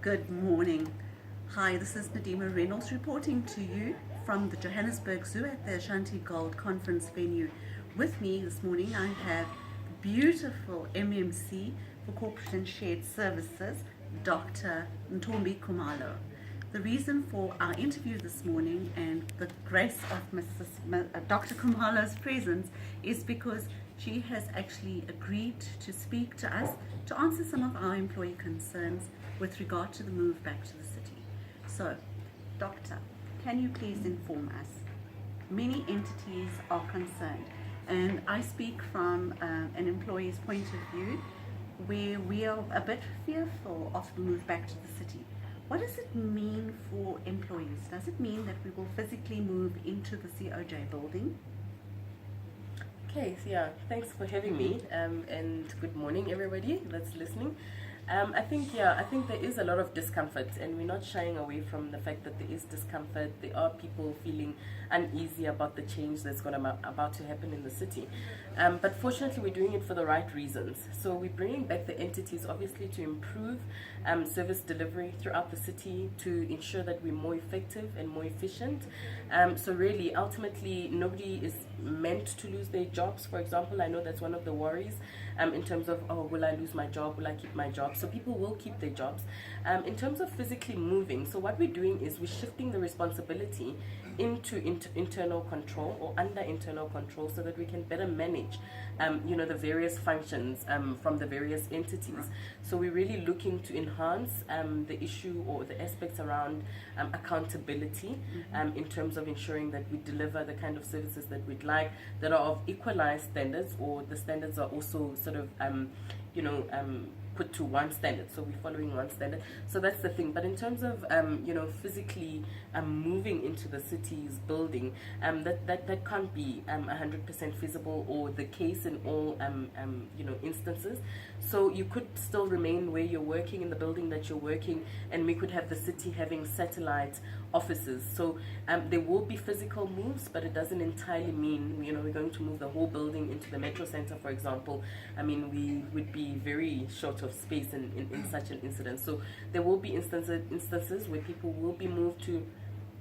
Good morning. Hi, this is Nadima Reynolds reporting to you from the Johannesburg Zoo at the Ashanti Gold Conference venue. With me this morning, I have the beautiful MMC for Corporate and Shared Services, Dr. Ntombi Khumalo. The reason for our interview this morning and the grace of Dr. Khumalo's presence is because she has actually agreed to speak to us to answer some of our employee concerns with regard to the move back to the city. So, Doctor, can you please inform us? Many entities are concerned, and I speak from an employee's point of view where we are a bit fearful of the move back to the city. What does it mean for employees? Does it mean that we will physically move into the COJ building? Okay, so yeah, thanks for having me, and good morning everybody that's listening. I think there is a lot of discomfort, and we're not shying away from the fact that there is discomfort. There are people feeling uneasy about the change that's about to happen in the city. But fortunately, we're doing it for the right reasons. So we're bringing back the entities, obviously, to improve service delivery throughout the city, to ensure that we're more effective and more efficient. So really, ultimately, nobody is meant to lose their jobs. For example, I know that's one of the worries in terms of, oh, will I lose my job? Will I keep my job? So people will keep their jobs. In terms of physically moving, so what we're doing is we're shifting the responsibility into internal control or under internal control so that we can better manage the various functions from the various entities. So we're really looking to enhance the issue or the aspects around accountability in terms of ensuring that we deliver the kind of services that we'd like, that are of equalized standards, or the standards are also sort of put to one standard, so we're following one standard. So that's the thing. But in terms of physically moving into the city's building, that can't be 100% feasible or the case in all instances. So you could still remain where you're working, in the building that you're working, and we could have the city having satellite offices. So there will be physical moves, but it doesn't entirely mean we're going to move the whole building into the metro center, for example. I mean, we would be very short of space in such an incident. So there will be instances where people will be moved to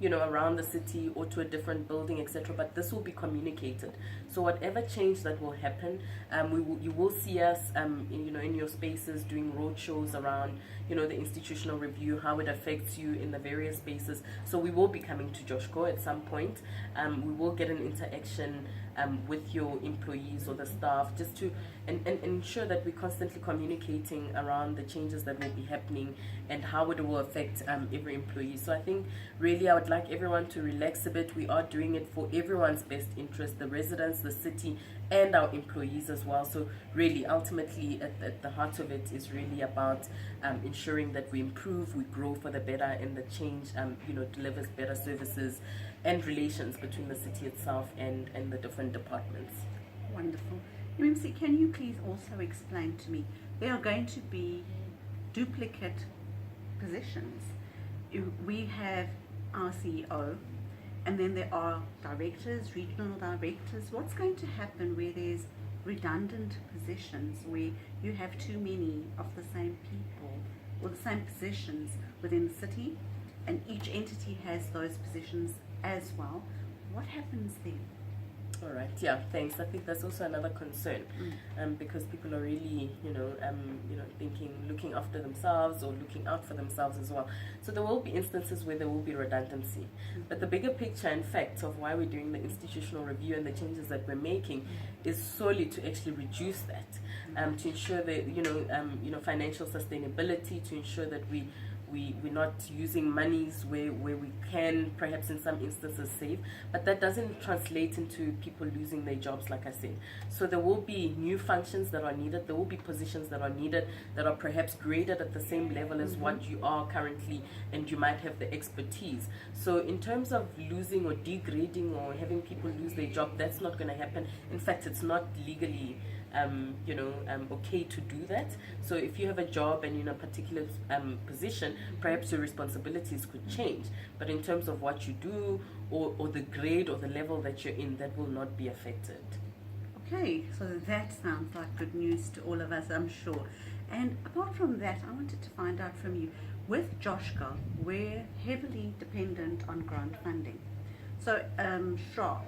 around the city or to a different building, etc. But this will be communicated. So whatever change that will happen, you will see us, in your spaces doing road shows around, the institutional review, how it affects you in the various spaces. So we will be coming to Joshko at some point. We will get an interaction with your employees or the staff, just to and ensure that we're constantly communicating around the changes that will be happening and how it will affect every employee. So I think really I would like everyone to relax a bit. We are doing it for everyone's best interest, the residents, the city, and our employees as well. So really, ultimately, at the heart of it is really about ensuring that we improve, we grow for the better, and the change delivers better services and relations between the city itself and the different departments. Wonderful. MMC, can you please also explain to me, there are going to be duplicate positions. We have our CEO, and then there are directors, regional directors. What's going to happen where there's redundant positions, where you have too many of the same people or the same positions within the city, and each entity has those positions as well? What happens then? All right. Yeah. Thanks. I think that's also another concern, because people are really, thinking, looking after themselves or looking out for themselves as well. So there will be instances where there will be redundancy, but the bigger picture, in fact, of why we're doing the institutional review and the changes that we're making is solely to actually reduce that, to ensure that financial sustainability, to ensure that we're not using monies where we can, perhaps in some instances, save, but that doesn't translate into people losing their jobs, like I said. So there will be new functions that are needed, there will be positions that are needed that are perhaps graded at the same level as what you are currently, and you might have the expertise. So in terms of losing or degrading or having people lose their job, that's not going to happen. In fact, it's not legally okay to do that. So if you have a job and in a particular position, perhaps your responsibilities could change, but in terms of what you do or the grade or the level that you're in, that will not be affected. Okay, so that sounds like good news to all of us, I'm sure. And apart from that, I wanted to find out from you, with Joshka, we're heavily dependent on grant funding. So SHA,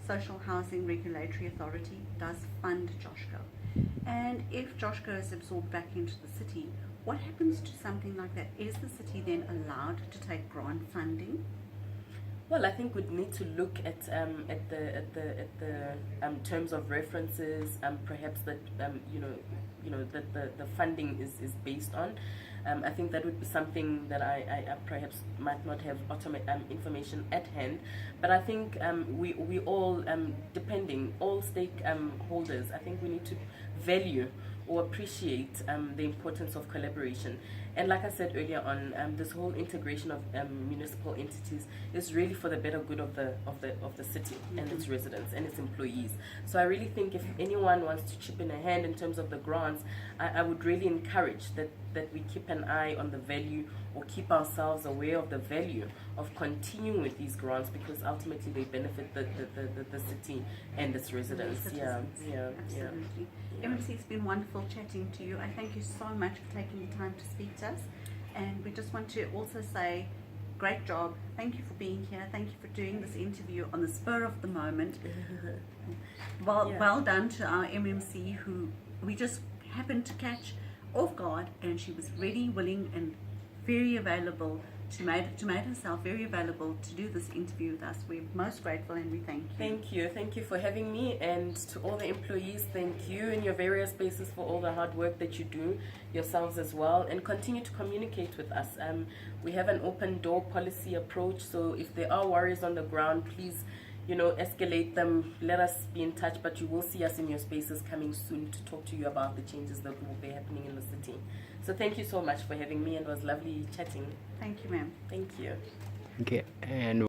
Social Housing Regulatory Authority, does fund Joshka. And if Joshka is absorbed back into the city, what happens to something like that? Is the city then allowed to take grant funding? Well, I think we'd need to look at the terms of references, perhaps that that the funding is based on. I think that would be something that I perhaps might not have information at hand, but I think we all depending all stakeholders. I think we need to value or appreciate the importance of collaboration. And like I said earlier on, this whole integration of municipal entities is really for the better good of the city and its residents and its employees. So I really think if anyone wants to chip in a hand in terms of the grants, I would really encourage that we keep an eye on the value, or keep ourselves aware of the value of continuing with these grants, because ultimately they benefit the city and its residents. Absolutely. MMC, it's been wonderful chatting to you. I thank you so much for taking the time to speak to us, and we just want to also say great job. Thank you for being here. Thank you for doing this interview on the spur of the moment. Well done to our MMC, who we just happened to catch off guard, and she was ready, willing and very available to made herself very available to do this interview with us. We're most grateful and we thank you. Thank you for having me, and to all the employees, thank you in your various spaces for all the hard work that you do yourselves as well, and continue to communicate with us. We have an open door policy approach, so if there are worries on the ground, please escalate them, let us be in touch, but you will see us in your spaces coming soon to talk to you about the changes that will be happening in the city. So thank you so much for having me, and it was lovely chatting. Thank you, ma'am. Thank you. Okay, and